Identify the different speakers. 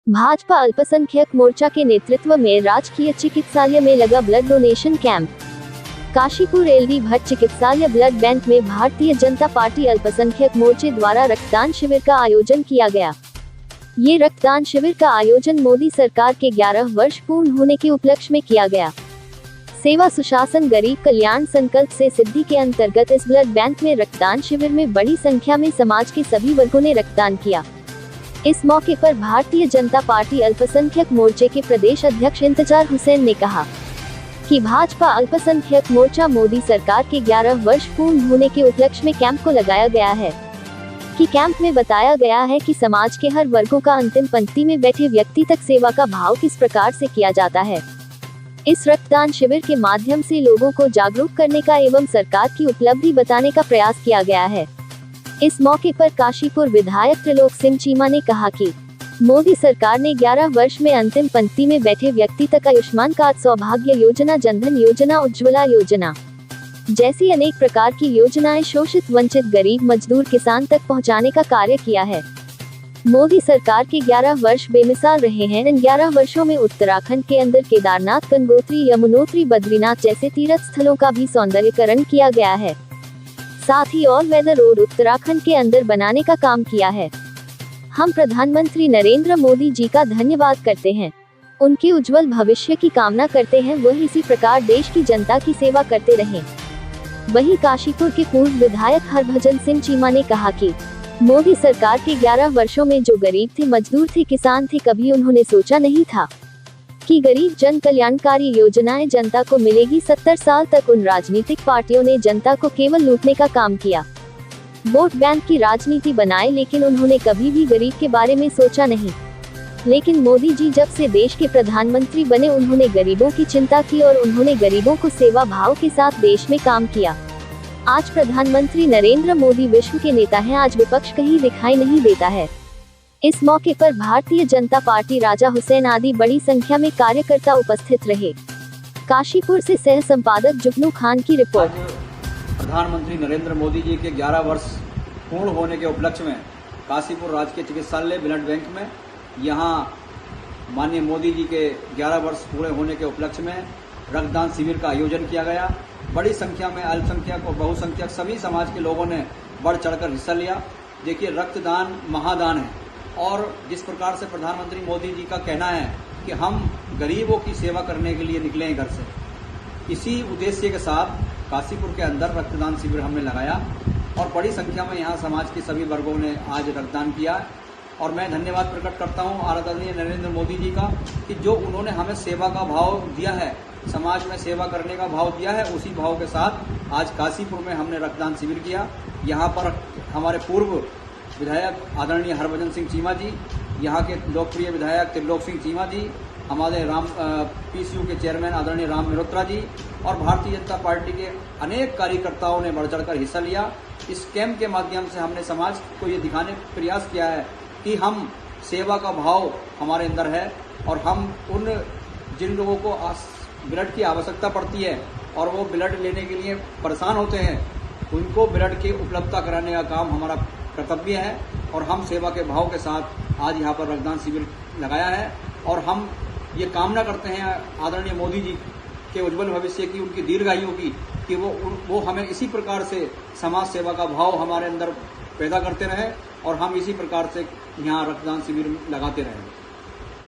Speaker 1: भाजपा अल्पसंख्यक मोर्चा के नेतृत्व में राजकीय चिकित्सालय में लगा blood donation camp. Kashipur LD Bhatt चिकित्सालय ब्लड बैंक में भारतीय जनता पार्टी अल्पसंख्यक मोर्चे द्वारा रक्तदान शिविर का आयोजन किया गया। ये रक्तदान शिविर का आयोजन मोदी सरकार के 11 वर्ष पूर्ण होने के उपलक्ष्य में किया गया। सेवा सुशासन गरीब कल्याण संकल्प से सिद्धि के अंतर्गत इस ब्लड बैंक में रक्तदान शिविर में बड़ी संख्या में समाज के सभी वर्गों ने रक्तदान किया। इस मौके पर भारतीय जनता पार्टी अल्पसंख्यक मोर्चे के प्रदेश अध्यक्ष इंतजार हुसैन ने कहा कि भाजपा अल्पसंख्यक मोर्चा मोदी सरकार के 11 वर्ष पूर्ण होने के उपलक्ष्य में कैंप को लगाया गया है कि कैंप में बताया गया है कि समाज के हर वर्गों का अंतिम पंक्ति में बैठे व्यक्ति तक सेवा का भाव किस प्रकार से किया जाता है। इस रक्तदान शिविर के माध्यम से लोगों को जागरूक करने का एवं सरकार की उपलब्धि बताने का प्रयास किया गया है। इस मौके पर काशीपुर विधायक त्रिलोक सिंह चीमा ने कहा कि मोदी सरकार ने 11 वर्ष में अंतिम पंक्ति में बैठे व्यक्ति तक आयुष्मान कार्ड, सौभाग्य योजना, जनधन योजना, उज्ज्वला योजना जैसी अनेक प्रकार की योजनाएं शोषित, वंचित, गरीब, मजदूर, किसान तक पहुंचाने का कार्य किया है। मोदी सरकार के 11 वर्ष बेमिसाल रहे हैं। इन 11 वर्षों में उत्तराखंड के अंदर केदारनाथ, गंगोत्री, यमुनोत्री, बद्रीनाथ जैसे तीर्थ स्थलों का भी सौंदर्यीकरण किया गया है। साथ ही ऑल वेदर रोड उत्तराखंड के अंदर बनाने का काम किया है। हम प्रधानमंत्री नरेंद्र मोदी जी का धन्यवाद करते हैं, उनके उज्जवल भविष्य की कामना करते हैं, वह इसी प्रकार देश की जनता की सेवा करते रहें। वहीं काशीपुर के पूर्व विधायक हरभजन सिंह चीमा ने कहा कि मोदी सरकार के 11 वर्षों में जो गरीब थे, मजदूर थे, किसान थे, कभी उन्होंने सोचा नहीं था कि गरीब जन कल्याणकारी योजनाएं जनता को मिलेगी। 70 साल तक उन राजनीतिक पार्टियों ने जनता को केवल लूटने का काम किया, वोट बैंक की राजनीति बनाए, लेकिन उन्होंने कभी भी गरीब के बारे में सोचा नहीं। लेकिन मोदी जी जब से देश के प्रधानमंत्री बने, उन्होंने गरीबों की चिंता की और उन्होंने गरीबों को सेवा भाव के साथ देश में काम किया। आज प्रधानमंत्री नरेंद्र मोदी विश्व के नेता हैं, आज विपक्ष कहीं दिखाई नहीं देता है। इस मौके पर भारतीय जनता पार्टी, राजा हुसैन आदि बड़ी संख्या में कार्यकर्ता उपस्थित रहे। काशीपुर से सह संपादक जुगनू खान की रिपोर्ट।
Speaker 2: प्रधानमंत्री नरेंद्र मोदी जी के 11 वर्ष पूर्ण होने के उपलक्ष्य में काशीपुर राजकीय चिकित्सालय ब्लड बैंक में यहाँ माननीय मोदी जी के 11 वर्ष पूरे होने के उपलक्ष्य में रक्तदान शिविर का आयोजन किया गया। बड़ी संख्या में अल्पसंख्यक और बहुसंख्यक सभी समाज के लोगों ने बढ़ चढ़कर हिस्सा लिया। देखिए, रक्तदान महादान है और जिस प्रकार से प्रधानमंत्री मोदी जी का कहना है कि हम गरीबों की सेवा करने के लिए निकले हैं घर से, इसी उद्देश्य के साथ काशीपुर के अंदर रक्तदान शिविर हमने लगाया और बड़ी संख्या में यहाँ समाज के सभी वर्गों ने आज रक्तदान किया। और मैं धन्यवाद प्रकट करता हूँ आदरणीय नरेंद्र मोदी जी का कि जो उन्होंने हमें सेवा का भाव दिया है, समाज में सेवा करने का भाव दिया है, उसी भाव के साथ आज काशीपुर में हमने रक्तदान शिविर किया। यहाँ पर हमारे पूर्व विधायक आदरणीय हरभजन सिंह चीमा जी, यहाँ के लोकप्रिय विधायक त्रिलोक सिंह चीमा जी, हमारे पीसीयू के चेयरमैन आदरणीय राम मेहरोत्रा जी और भारतीय जनता पार्टी के अनेक कार्यकर्ताओं ने बढ़ चढ़कर हिस्सा लिया। इस कैंप के माध्यम से हमने समाज को ये दिखाने का प्रयास किया है कि हम सेवा का भाव हमारे अंदर है और हम उन जिन लोगों को ब्लड की आवश्यकता पड़ती है और वो ब्लड लेने के लिए परेशान होते हैं, उनको ब्लड की उपलब्धता कराने का काम हमारा कर्तव्य है और हम सेवा के भाव के साथ आज यहाँ पर रक्तदान शिविर लगाया है। और हम ये कामना करते हैं आदरणीय मोदी जी के उज्जवल भविष्य की, उनकी दीर्घायु की, कि वो हमें इसी प्रकार से समाज सेवा का भाव हमारे अंदर पैदा करते रहें और हम इसी प्रकार से यहाँ रक्तदान शिविर लगाते रहें।